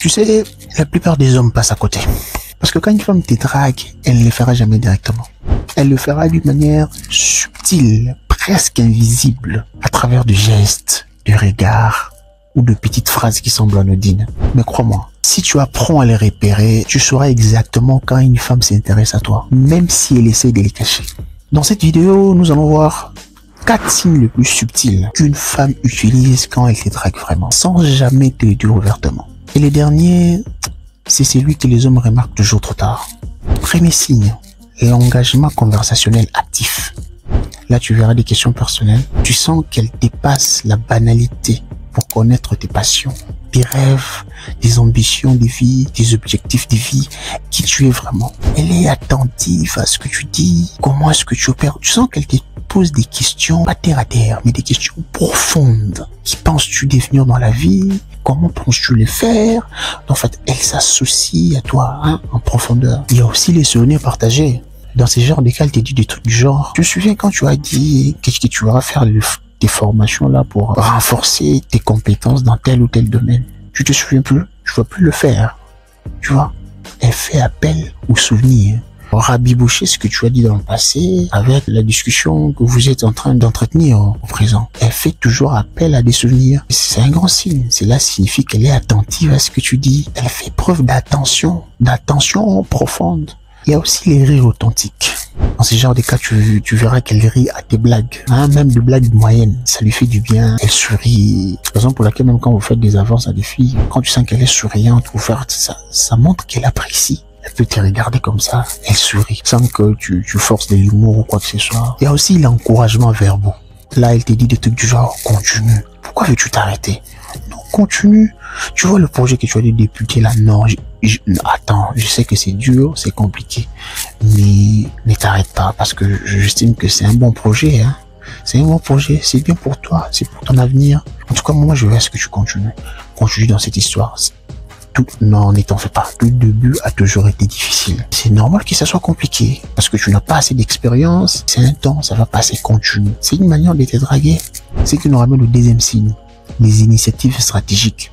Tu sais, la plupart des hommes passent à côté. Parce que quand une femme te drague, elle ne le fera jamais directement. Elle le fera d'une manière subtile, presque invisible, à travers de gestes, de regards ou de petites phrases qui semblent anodines. Mais crois-moi, si tu apprends à les repérer, tu sauras exactement quand une femme s'intéresse à toi, même si elle essaie de les cacher. Dans cette vidéo, nous allons voir 4 signes les plus subtils qu'une femme utilise quand elle te drague vraiment, sans jamais te le dire ouvertement. Et le dernier, c'est celui que les hommes remarquent toujours trop tard. Premier signe, l'engagement conversationnel actif. Là, tu verras des questions personnelles. Tu sens qu'elle dépasse la banalité pour connaître tes passions, tes rêves, tes ambitions de vie, tes objectifs de vie, qui tu es vraiment. Elle est attentive à ce que tu dis, comment est-ce que tu opères. Tu sens qu'elle te pose des questions, pas terre à terre, mais des questions profondes. Qui penses-tu devenir dans la vie? Comment penses-tu le faire? En fait, elle s'associe à toi en profondeur. Il y a aussi les souvenirs partagés. Dans ces genres de cas, elle te dit des trucs du genre. Tu te souviens quand tu as dit qu'est-ce que tu vas faire des formations là pour renforcer tes compétences dans tel ou tel domaine? Tu te souviens plus? Tu vas plus le faire. Tu vois? Elle fait appel aux souvenirs. Rabiboucher ce que tu as dit dans le passé avec la discussion que vous êtes en train d'entretenir au présent. Elle fait toujours appel à des souvenirs. C'est un grand signe. Cela signifie qu'elle est attentive à ce que tu dis. Elle fait preuve d'attention profonde. Il y a aussi les rires authentiques. Dans ce genre de cas, tu verras qu'elle rit à tes blagues, même des blagues moyennes. Ça lui fait du bien. Elle sourit. Raison pour laquelle même quand vous faites des avances à des filles, quand tu sens qu'elle est souriante, ouverte, ça montre qu'elle apprécie. Elle peut te regarder comme ça, elle sourit, sans que tu forces de l'humour ou quoi que ce soit. Il y a aussi l'encouragement verbal. Là, elle te dit des trucs du genre, continue. Pourquoi veux-tu t'arrêter? Non, continue. Tu vois le projet que tu as de débuter là? Non, attends, je sais que c'est dur, c'est compliqué. Mais ne t'arrête pas parce que j'estime que c'est un bon projet. C'est un bon projet, c'est bien pour toi, c'est pour ton avenir. En tout cas, moi, je veux à ce que tu continues. Continue dans cette histoire. Non, ne t'en fais pas. Tout début a toujours été difficile. C'est normal que ça soit compliqué parce que tu n'as pas assez d'expérience. C'est un temps, ça va passer, continue. C'est une manière de te draguer. C'est qui nous ramène au deuxième signe, les initiatives stratégiques.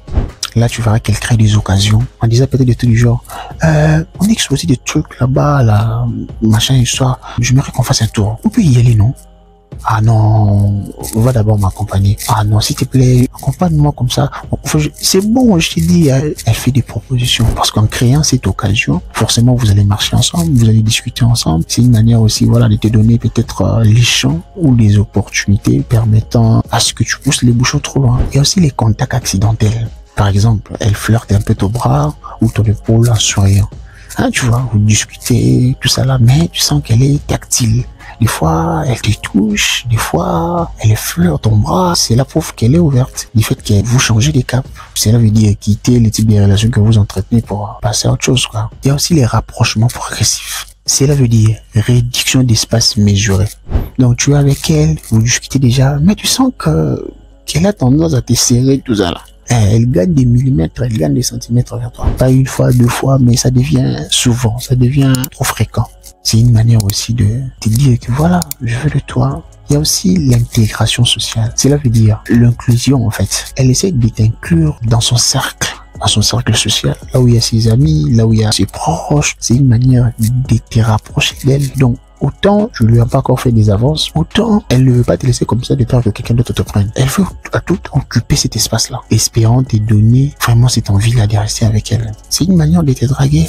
Là, tu verras qu'elle crée des occasions. On disait peut-être des trucs du genre, on a exposé des trucs là-bas, là, machin, histoire. J'aimerais qu'on fasse un tour. On peut y aller, non? Ah non, on va d'abord m'accompagner. Ah non, s'il te plaît, accompagne-moi comme ça. C'est bon, je t'ai dit, elle fait des propositions. Parce qu'en créant cette occasion, forcément, vous allez marcher ensemble, vous allez discuter ensemble. C'est une manière aussi, voilà, de te donner peut-être les champs ou les opportunités permettant à ce que tu pousses les bouchons trop loin. Il y a aussi les contacts accidentels. Par exemple, elle flirte un peu ton bras ou ton épaule en souriant. Tu vois, vous discutez, tout ça là, mais tu sens qu'elle est tactile. Des fois, elle te touche, des fois, elle effleure ton bras. C'est la preuve qu'elle est ouverte. Du fait que vous changez des caps. Cela veut dire quitter les types de relations que vous entretenez pour passer à autre chose, quoi. Il y a aussi les rapprochements progressifs. Cela veut dire réduction d'espace mesuré. Donc, tu es avec elle, vous discutez déjà, mais tu sens qu'elle a tendance à te serrer tout ça là. Elle gagne des millimètres, elle gagne des centimètres vers toi. Pas une fois, deux fois, mais ça devient souvent, ça devient trop fréquent. C'est une manière aussi de te dire que voilà, je veux de toi. Il y a aussi l'intégration sociale. Cela veut dire l'inclusion en fait. Elle essaie de t'inclure dans son cercle social, là où il y a ses amis, là où il y a ses proches. C'est une manière de te rapprocher d'elle. Donc, autant tu lui as pas encore fait des avances, autant elle ne veut pas te laisser comme ça de peur que quelqu'un d'autre te prenne. Elle veut à tout occuper cet espace-là, espérant te donner vraiment cette envie-là de rester avec elle. C'est une manière de te draguer.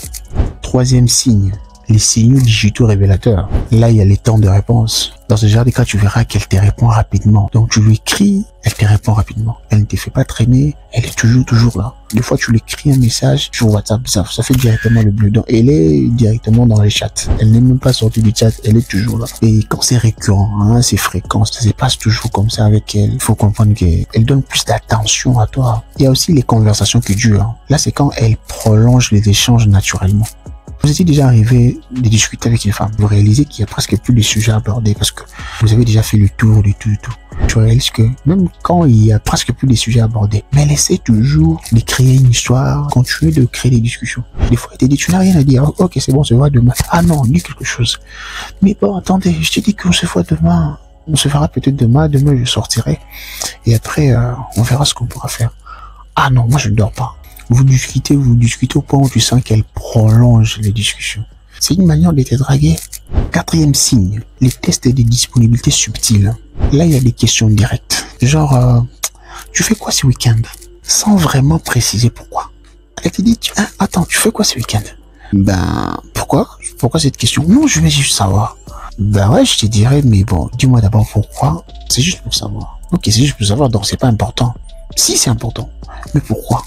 Troisième signe, les signaux digitaux révélateurs. Là, il y a les temps de réponse. Dans ce genre de cas, tu verras qu'elle te répond rapidement. Donc, tu lui écris, elle te répond rapidement. Elle ne te fait pas traîner, elle est toujours là. Des fois, tu lui écris un message sur WhatsApp, ça fait directement le bleu. Donc, elle est directement dans les chats. Elle n'est même pas sortie du chat, elle est toujours là. Et quand c'est récurrent, c'est fréquent, ça se passe toujours comme ça avec elle. Il faut comprendre qu'elle donne plus d'attention à toi. Il y a aussi les conversations qui durent. Là, c'est quand elle prolonge les échanges naturellement. Vous étiez déjà arrivé de discuter avec une femme, vous réalisez qu'il y a presque plus de sujets abordés parce que vous avez déjà fait le tour de tout. Tu réalises que même quand il y a presque plus de sujets abordés, mais elle essaie toujours de créer une histoire, continuer de créer des discussions. Des fois, elle te dit, tu n'as rien à dire. Ok, c'est bon, on se voit demain. Ah non, dis quelque chose. Mais bon, attendez, je t'ai dit qu'on se voit demain. On se verra peut-être demain. Demain, je sortirai. Et après, on verra ce qu'on pourra faire. Ah non, moi, je ne dors pas. Vous discutez au point où tu sens qu'elle prolonge les discussions. C'est une manière de te draguer. Quatrième signe, les tests de disponibilité subtile. Là, il y a des questions directes. Genre, tu fais quoi ce week-end? Sans vraiment préciser pourquoi. Elle te dit, attends, tu fais quoi ce week-end? Ben, pourquoi? Pourquoi cette question? Non, je vais juste savoir. Ben ouais, je te dirais, mais bon, dis-moi d'abord pourquoi. C'est juste pour savoir. Ok, c'est juste pour savoir, donc c'est pas important. Si, c'est important. Mais pourquoi?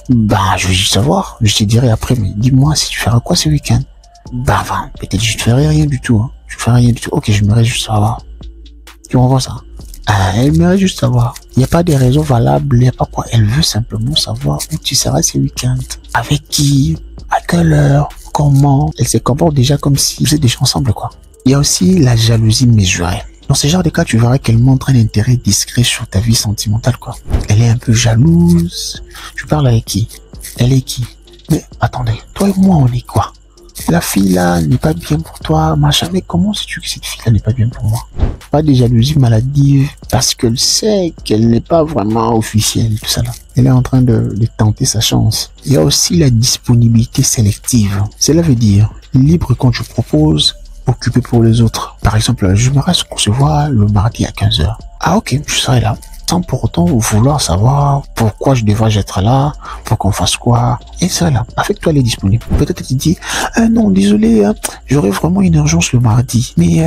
Ben, je veux juste savoir. Je te dirai après, mais dis-moi si tu feras quoi ce week-end? Ben, peut-être je ne ferai rien du tout. Hein. Je ne ferai rien du tout. Ok, je m'aimerais juste savoir. Tu comprends ça? Elle aimerait juste savoir. Il n'y a pas de raison valable, il n'y a pas quoi. Elle veut simplement savoir où tu seras ce week-end. Avec qui? À quelle heure? Comment? Elle se comporte déjà comme si vous êtes déjà ensemble, quoi. Il y a aussi la jalousie mesurée. Dans ce genre de cas, tu verras qu'elle montre un intérêt discret sur ta vie sentimentale, quoi. Elle est un peu jalouse. Tu parles avec qui? Elle est qui? Mais attendez, toi et moi, on est quoi? La fille là n'est pas bien pour toi, machin. Mais comment sais-tu que cette fille là n'est pas bien pour moi? Pas de jalousie maladive parce qu'elle sait qu'elle n'est pas vraiment officielle, tout ça là. Elle est en train de tenter sa chance. Il y a aussi la disponibilité sélective. Cela veut dire libre quand tu proposes, occupé pour les autres. Par exemple, je me reste qu'on se voit le mardi à 15h. Ah ok, je serai là. Sans pour autant vouloir savoir pourquoi je devrais être là, pour qu'on fasse quoi. Et ça là, avec toi elle est disponible. Peut-être tu dis, non désolé, hein, j'aurai vraiment une urgence le mardi, mais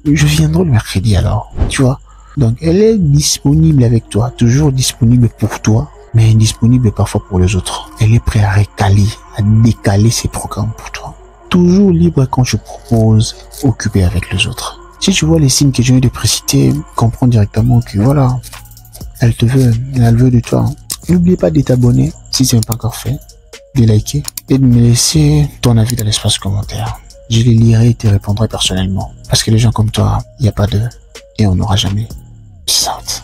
je viendrai le mercredi alors, tu vois. Donc elle est disponible avec toi, toujours disponible pour toi, mais disponible parfois pour les autres. Elle est prête à recaler, à décaler ses programmes pour toi. Toujours libre quand tu proposes, occupé avec les autres. Si tu vois les signes que je viens de préciter, comprends directement que voilà, elle veut de toi. N'oublie pas de t'abonner si ce n'est pas encore fait, de liker et de me laisser ton avis dans l'espace commentaire. Je les lirai et te répondrai personnellement. Parce que les gens comme toi, il n'y a pas d'eux et on n'aura jamais. Peace out.